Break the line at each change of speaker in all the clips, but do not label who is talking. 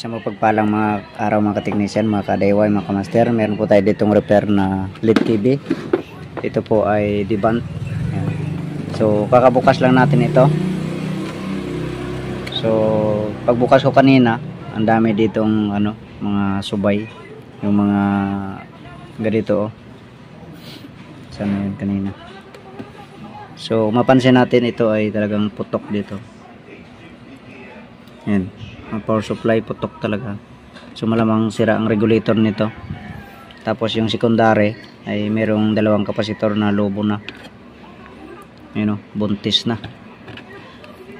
Isang mapagpalang mga araw mga kateknisyan, mga ka-DIY, mga kamaster. Meron po tayo ditong repair na LED TV. Ito po ay Debant. So kakabukas lang natin ito. So pagbukas ko kanina, ang dami ditong mga subay, yung mga ganito sana yun kanina. So mapansin natin ito ay talagang putok dito. Yan, ang power supply putok talaga. So malamang sira ang regulator nito. Tapos yung secondary ay merong dalawang kapasitor na lobo na. Ayun, buntis na.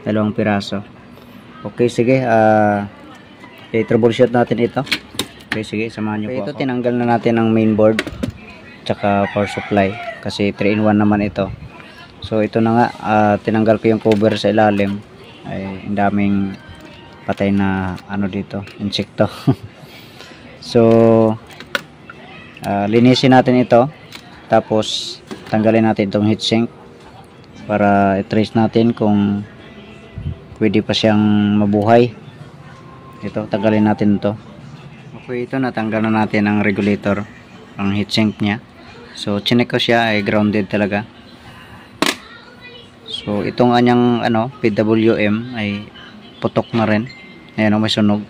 Dalawang piraso. Okay, sige. I-troubleshoot natin ito. Okay, sige, samahan nyo po ito. Tinanggal na natin ang mainboard tsaka power supply kasi 3-in-1 naman ito. So ito na nga, tinanggal ko yung cover sa ilalim. Ay ang daming patay na dito, insekto. So linisin natin ito, tapos tanggalin natin itong heatsink para i-trace natin kung pwede pa siyang mabuhay. Ito, tanggalin natin ito. Okay, ito natanggal na natin ang regulator, ang heatsink nya. So chinek ko siya, ay grounded talaga. So itong anyang PWM ay putok na rin. Ayan, may sunog.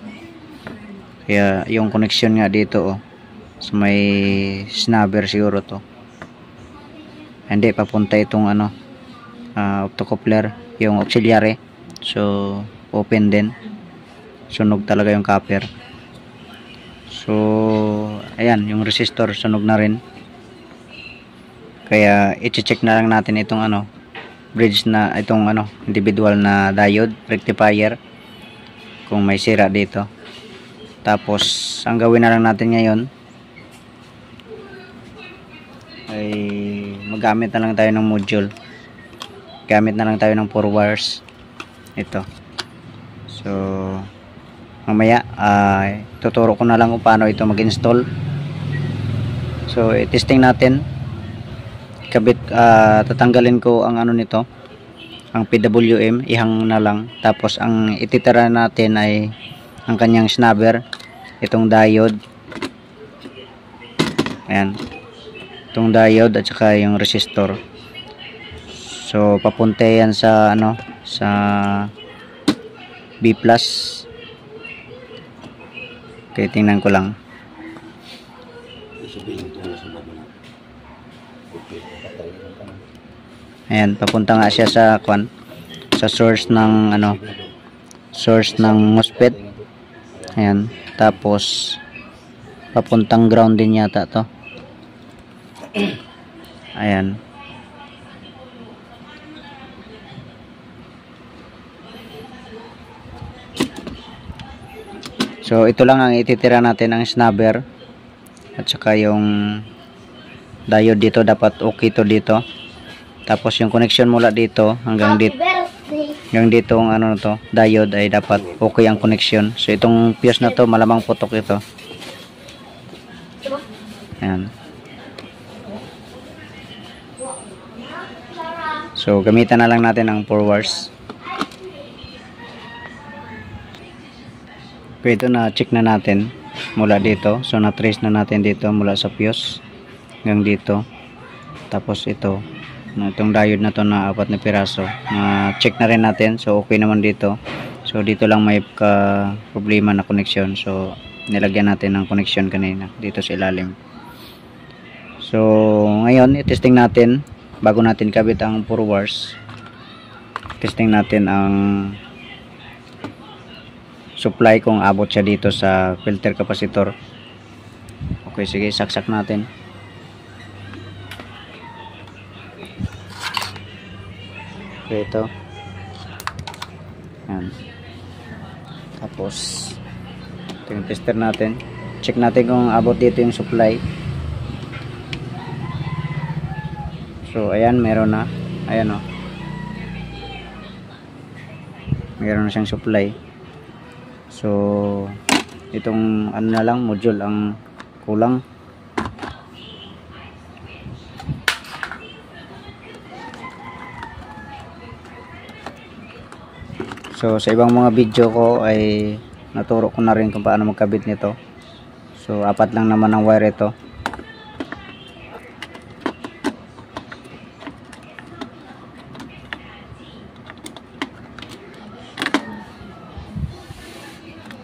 Kaya yung connection nga dito so may snubber siguro to. Hindi papunta itong optocoupler, yung auxiliary. So open din. Sunog talaga yung copper. So ayan, yung resistor sunog na rin. Kaya i-check na lang natin itong bridge na itong individual na diode rectifier kung may sira dito. Tapos ang gawin na lang natin ngayon ay magamit na lang tayo ng module. Gamit na lang tayo ng 4 wires ito. So mamaya tuturo ko na lang kung paano ito mag-install. So i-testing natin. Tatanggalin ko ang nito, ang PWM, ihang na lang. Tapos ang ititira natin ay ang kanyang snubber, itong diode. Ayan, itong diode at saka yung resistor. So papunta yan sa sa B+. Okay, tingnan ko lang. Ayan, papunta nga siya sa sa source ng source ng MOSFET. Ayan, tapos papuntang ground din yata to. Ayan. So ito lang ang ititira natin, ang snubber at saka yung diode dito, dapat okay to dito. Tapos yung connection mula dito hanggang dito, ang to diode ay dapat okay ang connection. So itong fuse na to malamang putok ito. Ayan. So gamitan na lang natin ang 4 wires. Okay, ito na check na natin mula dito. So na trace na natin dito mula sa fuse hanggang dito. Tapos itong diode na to na 4 na piraso, check na rin natin. So okay naman dito. So dito lang may problema na connection. So nilagyan natin ng connection kanina dito sa ilalim. So ngayon i-testing natin bago natin kabit ang 4 wires. Testing natin ang supply kung abot siya dito sa filter capacitor. Okay, sige, saksak natin. Okay, ito. Ayan. Tapos ito yung tester natin. Check natin kung abot dito yung supply. So ayan, meron na. Ayan meron na siyang supply. So itong na lang, module ang kulang. So sa ibang mga video ko ay naturo ko na rin kung paano magkabit nito. So 4 lang naman ang wire ito.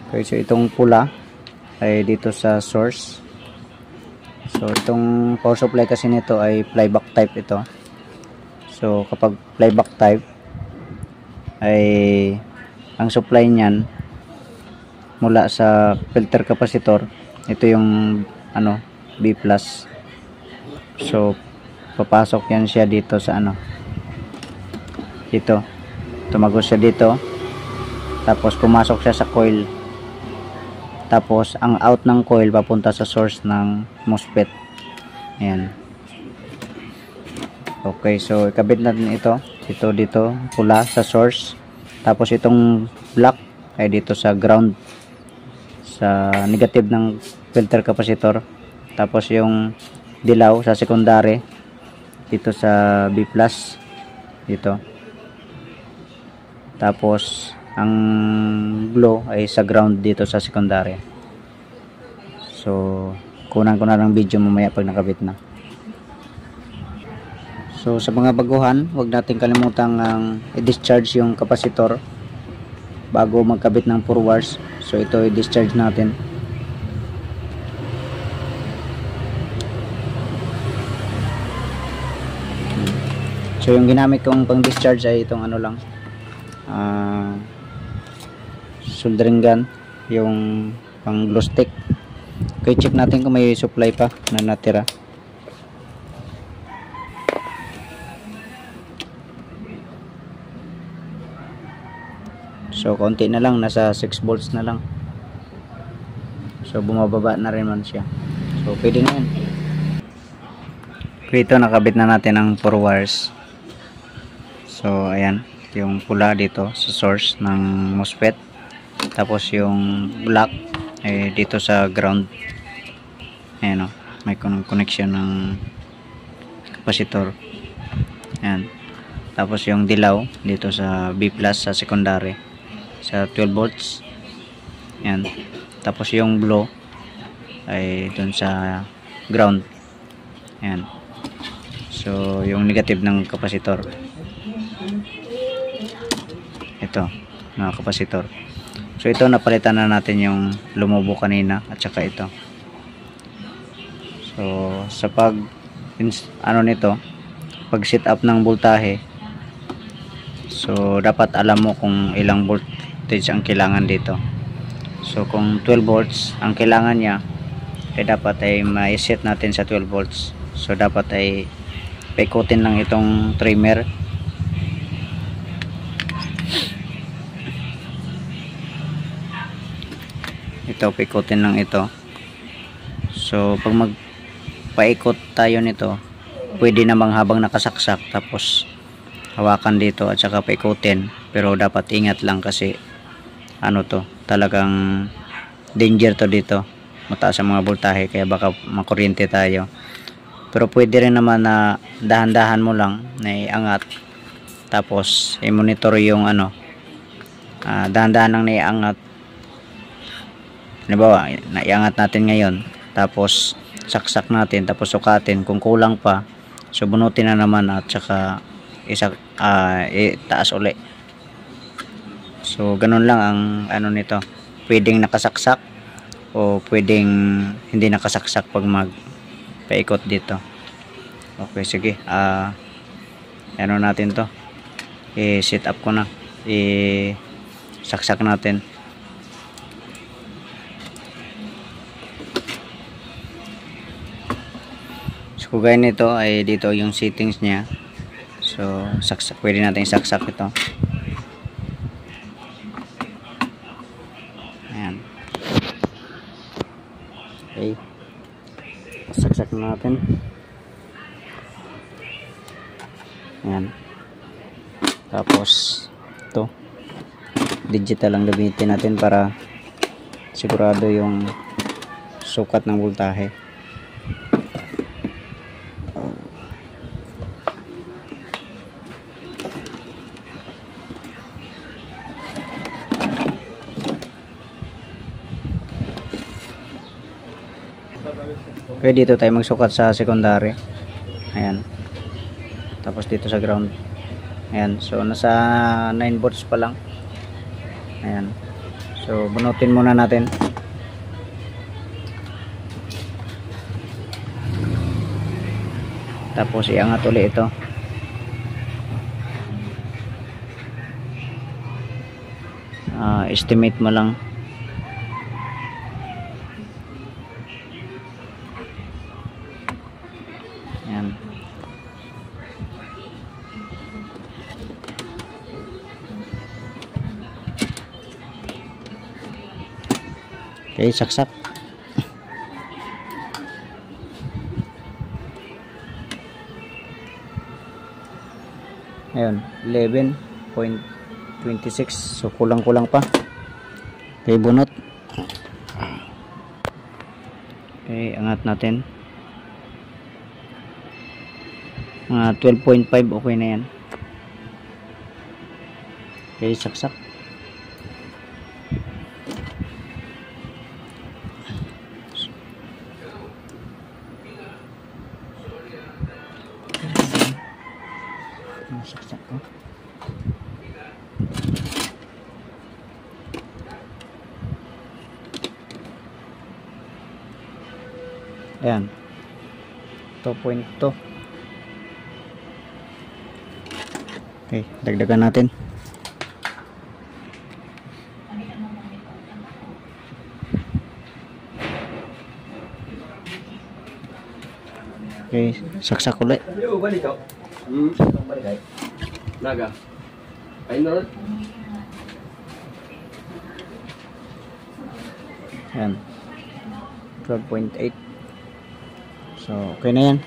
Okay, so itong pula ay dito sa source. So itong power supply kasi nito ay flyback type ito. So kapag flyback type ay ang supply niyan mula sa filter capacitor, ito yung ano, B+. So papasok yan siya dito sa ano, dito, tumagos siya dito, tapos pumasok siya sa coil, tapos ang out ng coil papunta sa source ng MOSFET. Ayan. Okay, so ikabit natin ito dito pula sa source, tapos itong black ay dito sa ground, sa negative ng filter capacitor, tapos yung dilaw sa secondary dito sa B+, dito, tapos ang blue ay sa ground dito sa secondary. So kunan ko na lang video mamaya pag nakabit na. So sa mga baguhan, huwag natin kalimutang i-discharge yung capacitor bago magkabit ng 4 wires. So ito i-discharge natin. So yung ginamit kong pang discharge ay itong ano lang, soldering gun, yung pang glue stick. Okay, check natin kung may supply pa na natira. So konti na lang, nasa 6 volts na lang. So bumababa na rin man siya. So pwede na yan. Okay, ito nakabit na natin ang 4 wires. So ayan, yung pula dito sa source ng MOSFET, tapos yung black eh dito sa ground. Ayan o, may connection ng capacitor. Ayan. Tapos yung dilaw dito sa B+ sa secondary sa 12 volts. Ayan. Tapos yung blue ay dun sa ground. Ayan. So yung negative ng capacitor, ito na capacitor. So ito napalitan na natin yung lumubo kanina at saka ito. So sa pag ano nito, pag set up ng voltahe, so dapat alam mo kung ilang voltage ang kailangan dito. So kung 12 volts ang kailangan niya, eh dapat ay ma-set natin sa 12 volts. So dapat ay paikutin lang itong trimmer. Ito, paikutin lang ito. So pag magpaikot tayo nito, pwede namang habang nakasaksak tapos hawakan dito at saka paikutin, pero dapat ingat lang kasi ano to, talagang danger to dito, mataas ang mga voltahe, kaya baka makuryente tayo. Pero pwede rin naman na dahan-dahan mo lang na iangat, tapos i-monitor yung ano, dahan-dahan lang na iangat. Halimbawa, naiangat natin ngayon, tapos saksak natin, tapos sukatin, kung kulang pa, so bunutin na naman at saka itaas uli. So ganun lang ang ano nito, pwedeng nakasaksak o pwedeng hindi nakasaksak pag magpaikot dito. Okay, sige, ano natin to, i-set up ko na, i-saksak natin. So kagaya nito ay dito yung settings niya. So saksak, pwede natin saksak ito. Ayan. Okay, saksak na natin. Ayan. Tapos ito, digital ang gamitin natin para sigurado yung sukat ng voltahe. Okay, dito tayo magsukat sa secondary. Ayan. Tapos dito sa ground. Ayan. So, nasa 9 volts pa lang. Ayan. So, bunutin muna natin. Tapos, iangat ulit ito. Estimate mo lang. Ayan. Okay, saksak. Ayun, 11.26. So, kulang-kulang pa. Okay, bunot. Okay, angat natin. 12.5, okay na yan. Okay, saksak. Saksak ko. Ayan. 2.2. Okay, dagdagan natin. Okay, saksak ulit.
Naga. Ayun na.
Ayan. 12.8. So, okay na yan.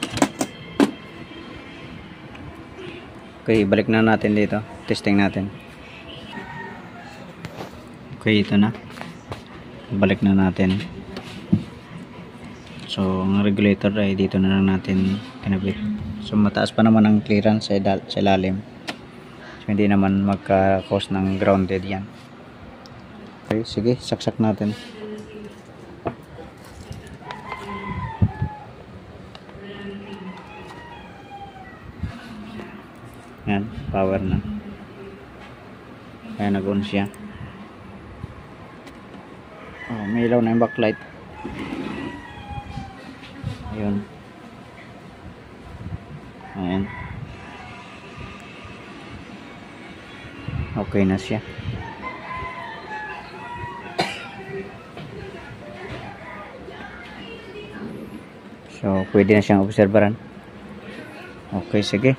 Okay, balik na natin dito. Testing natin. Okay, ito na. Balik na natin. So, ang regulator ay dito na lang natin kinabit. So, mataas pa naman ang clearance sa ilalim. So, hindi naman magka-cause ng grounded yan. Okay, sige, saksak natin. Yan, power na. Kaya nag-on siya. Oh, may ilaw na yung backlight. Ayun. Ayan. Okay na siya. So, pwede na siyang obserbaran. Okay, sige.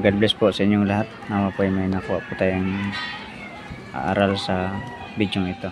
God bless po sa inyong lahat. Nawa po ay may nakuha po tayong aaral sa video ito.